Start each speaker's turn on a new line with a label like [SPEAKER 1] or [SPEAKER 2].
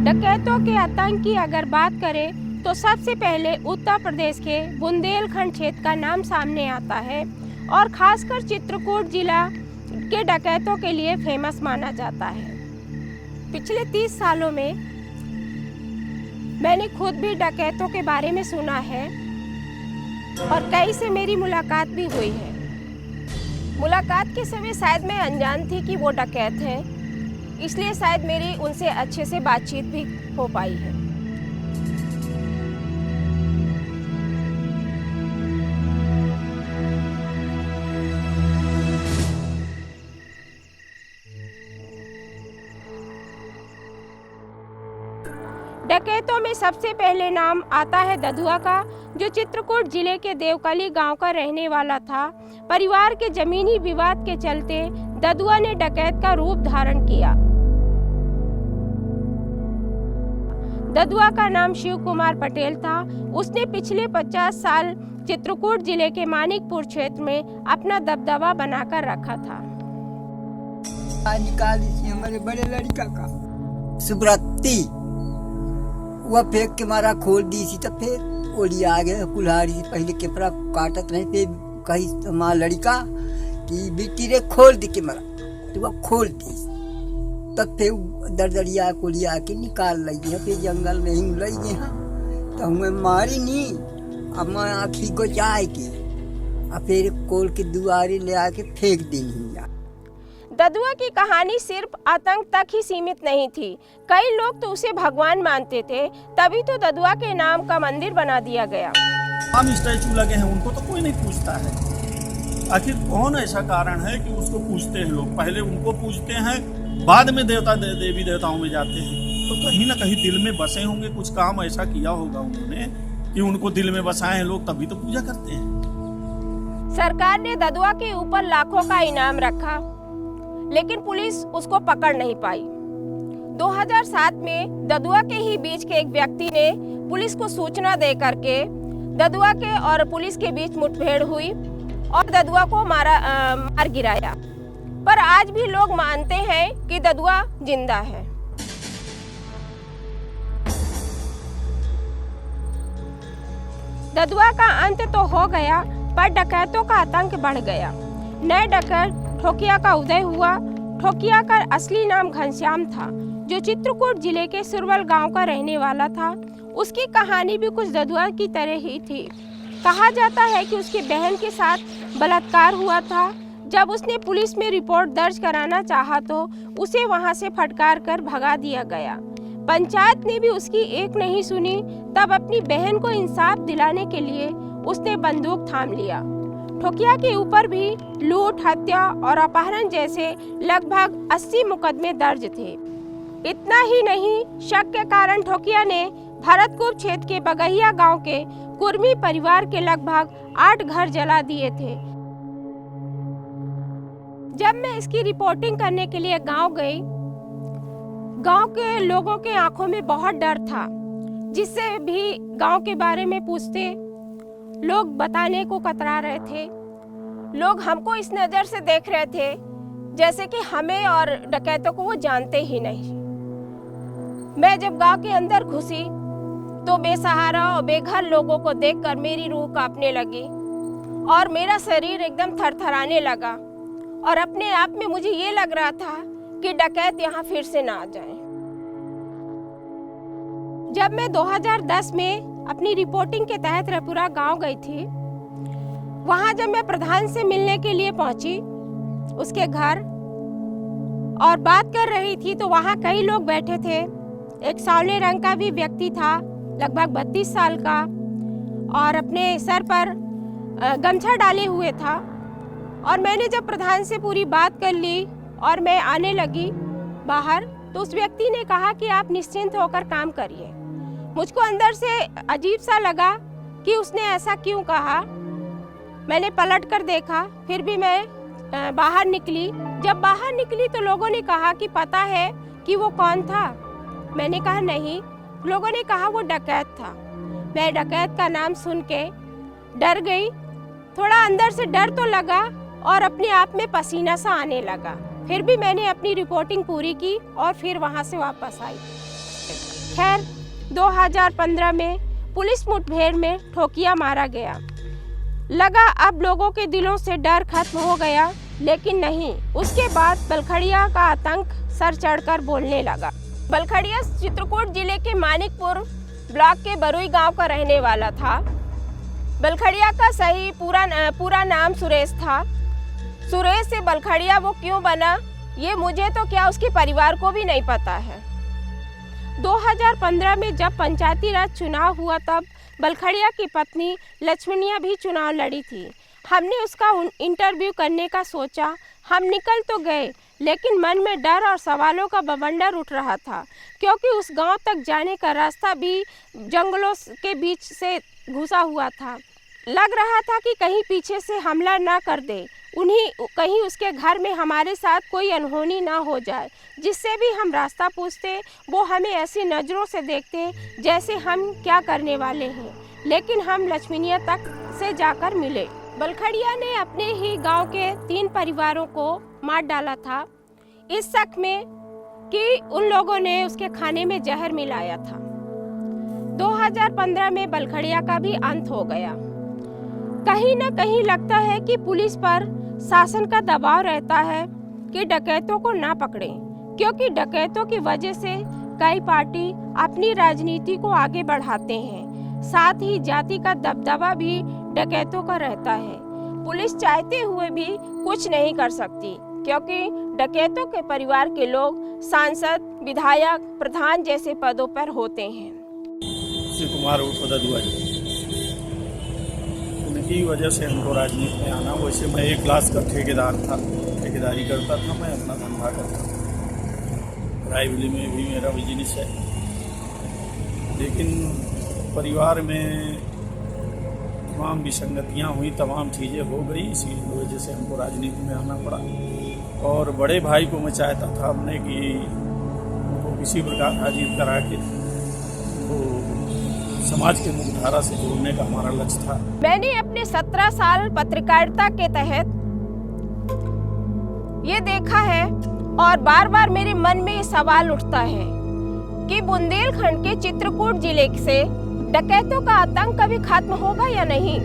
[SPEAKER 1] डकैतों के आतंक की अगर बात करें तो सबसे पहले उत्तर प्रदेश के बुंदेलखंड क्षेत्र का नाम सामने आता है और खासकर चित्रकूट जिला के डकैतों के लिए फेमस माना जाता है। पिछले 30 सालों में मैंने खुद भी डकैतों के बारे में सुना है और कई से मेरी मुलाकात भी हुई है। मुलाकात के समय शायद मैं अनजान थी कि वो डकैत हैं, इसलिए शायद मेरी उनसे अच्छे से बातचीत भी हो पाई है। डकैतों में सबसे पहले नाम आता है ददुआ का, जो चित्रकूट जिले के देवकली गांव का रहने वाला था। परिवार के जमीनी विवाद के चलते ददुआ ने डकैत का रूप धारण किया। ददुआ का नाम शिव कुमार पटेल था। उसने पिछले 50 साल चित्रकूट जिले के मानिकपुर क्षेत्र में अपना दबदबा बनाकर रखा था।
[SPEAKER 2] निकाल हमारे बड़े लड़का का सुब्रती वह फेंक के मारा, खोल दी सी तब फिर ओली आ गए कुल्हाड़ी से पहले केपरा काटत रहे थे। कही माँ लड़का कि बेटी रे खोल दी के मारा, तो वह खोल दी तब फिर दरदरिया को लिया के निकाल लगी है। फिर जंगल में ही लगी है तो हमें मारी नहीं। अब मैं आँखी को जाए के और फिर कोल के दुआरे ले आके फेंक दी।
[SPEAKER 1] ददुआ की कहानी सिर्फ आतंक तक ही सीमित नहीं थी। कई लोग तो उसे भगवान मानते थे, तभी तो ददुआ के नाम का मंदिर बना दिया गया।
[SPEAKER 3] हम स्टैचू लगे हैं, उनको तो कोई नहीं पूछता है। आखिर कौन ऐसा कारण है कि उसको पूछते हैं लोग? पहले उनको पूछते हैं, बाद में देवी देवताओं में जाते हैं। तो कहीं ना कहीं दिल में बसे होंगे, कुछ काम ऐसा किया होगा उन्होंने कि उनको दिल में बसाए हैं लोग, तभी तो पूजा करते हैं।
[SPEAKER 1] सरकार ने ददुआ के ऊपर लाखों का इनाम रखा, लेकिन पुलिस उसको पकड़ नहीं पाई। 2007 में ददुआ के ही बीच के एक व्यक्ति ने पुलिस को सूचना दे करके ददुआ के और पुलिस के बीच मुठभेड़ हुई और ददुआ को मार गिराया। पर आज भी लोग मानते हैं कि ददुआ जिंदा है। ददुआ का अंत तो हो गया, पर डकैतों का आतंक बढ़ गया। नए डकैत ठोकिया का उदय हुआ। ठोकिया का असली नाम घनश्याम था, जो चित्रकूट जिले के सुरवल गांव का रहने वाला था। उसकी कहानी भी कुछ ददुआ की तरह ही थी। कहा जाता है कि उसकी बहन के साथ बलात्कार हुआ था। जब उसने पुलिस में रिपोर्ट दर्ज कराना चाहा तो उसे वहां से फटकार कर भगा दिया गया। पंचायत ने भी उसकी एक नहीं सुनी। तब अपनी बहन को इंसाफ दिलाने के लिए उसने बंदूक थाम लिया। ठोकिया के ऊपर भी लूट, हत्या और अपहरण जैसे लगभग 80 मुकदमे दर्ज थे। इतना ही नहीं, शक के कारण ठोकिया ने भरतकूप क्षेत्र के बगहिया गांव के कुर्मी परिवार के लगभग 8 घर जला दिए थे। जब मैं इसकी रिपोर्टिंग करने के लिए गांव गई, गांव के लोगों के आंखों में बहुत डर था। जिससे भी गांव के बारे में पूछते, लोग बताने को कतरा रहे थे। लोग हमको इस नज़र से देख रहे थे जैसे कि हमें और डकैतों को वो जानते ही नहीं। मैं जब गांव के अंदर घुसी तो बेसहारा और बेघर लोगों को देखकर मेरी रूह कांपने लगी और मेरा शरीर एकदम थरथराने लगा और अपने आप में मुझे ये लग रहा था कि डकैत यहाँ फिर से ना आ जाए। जब मैं 2010 में अपनी रिपोर्टिंग के तहत रपुरा गांव गई थी, वहां जब मैं प्रधान से मिलने के लिए पहुंची उसके घर और बात कर रही थी तो वहां कई लोग बैठे थे। एक सांवले रंग का भी व्यक्ति था, लगभग 32 साल का, और अपने सर पर गमछा डाले हुए था। और मैंने जब प्रधान से पूरी बात कर ली और मैं आने लगी बाहर, तो उस व्यक्ति ने कहा कि आप निश्चिंत होकर काम करिए। मुझको अंदर से अजीब सा लगा कि उसने ऐसा क्यों कहा। मैंने पलट कर देखा, फिर भी मैं बाहर निकली। जब बाहर निकली तो लोगों ने कहा कि पता है कि वो कौन था। मैंने कहा नहीं। लोगों ने कहा वो डकैत था। मैं डकैत का नाम सुन के डर गई। थोड़ा अंदर से डर तो लगा और अपने आप में पसीना सा आने लगा। फिर भी मैंने अपनी रिपोर्टिंग पूरी की और फिर वहाँ से वापस आई। खैर 2015 में पुलिस मुठभेड़ में ठोकिया मारा गया। लगा अब लोगों के दिलों से डर खत्म हो गया, लेकिन नहीं। उसके बाद बलखड़िया का आतंक सर चढ़कर बोलने लगा। बलखड़िया चित्रकूट जिले के मानिकपुर ब्लॉक के बरुई गांव का रहने वाला था। बलखड़िया का सही पूरा नाम सुरेश था। सुरेश से बलखड़िया वो क्यों बना, ये मुझे तो क्या उसके परिवार को भी नहीं पता है। 2015 में जब पंचायती राज चुनाव हुआ तब बलखड़िया की पत्नी लक्ष्मणिया भी चुनाव लड़ी थी। हमने उसका इंटरव्यू करने का सोचा। हम निकल तो गए, लेकिन मन में डर और सवालों का बवंडर उठ रहा था, क्योंकि उस गांव तक जाने का रास्ता भी जंगलों के बीच से घुसा हुआ था। लग रहा था कि कहीं पीछे से हमला ना कर दे, कहीं उसके घर में हमारे साथ कोई अनहोनी ना हो जाए। जिससे भी हम रास्ता पूछते वो हमें ऐसी नज़रों से देखते जैसे हम क्या करने वाले हैं। लेकिन हम लक्ष्मणिया तक से जाकर मिले। बलखड़िया ने अपने ही गांव के 3 परिवारों को मार डाला था, इस शक में कि उन लोगों ने उसके खाने में जहर मिलाया था। 2015 में बलखड़िया का भी अंत हो गया। कहीं न कहीं लगता है कि पुलिस पर शासन का दबाव रहता है कि डकैतों को ना पकड़ें, क्योंकि डकैतों की वजह से कई पार्टी अपनी राजनीति को आगे बढ़ाते हैं। साथ ही जाति का दबदबा भी डकैतों का रहता है। पुलिस चाहते हुए भी कुछ नहीं कर सकती, क्योंकि डकैतों के परिवार के लोग सांसद, विधायक, प्रधान जैसे पदों पर होते हैं।
[SPEAKER 3] शिव कुमार उर्फ ददुआ जी, उनकी वजह से हमको राजनीति में आना। वैसे मैं एक क्लास का ठेकेदार था, ठेकेदारी करता था, मैं अपना धंधा करता था। रायबली में भी मेरा बिजनेस है, लेकिन परिवार में तमाम विसंगतियाँ हुई, तमाम चीज़ें हो गई, इसी वजह से हमको राजनीति में आना पड़ा। और बड़े भाई को मैं चाहता था हमने कि उनको किसी प्रकार हाजिर करा के वो समाज के मुख्यधारा से जोड़ने का हमारा लक्ष्य था।
[SPEAKER 1] मैंने अपने 17 साल पत्रकारिता के तहत ये देखा है और बार बार मेरे मन में ये सवाल उठता है कि बुंदेलखंड के चित्रकूट जिले से डकैतों का आतंक कभी खत्म होगा या नहीं।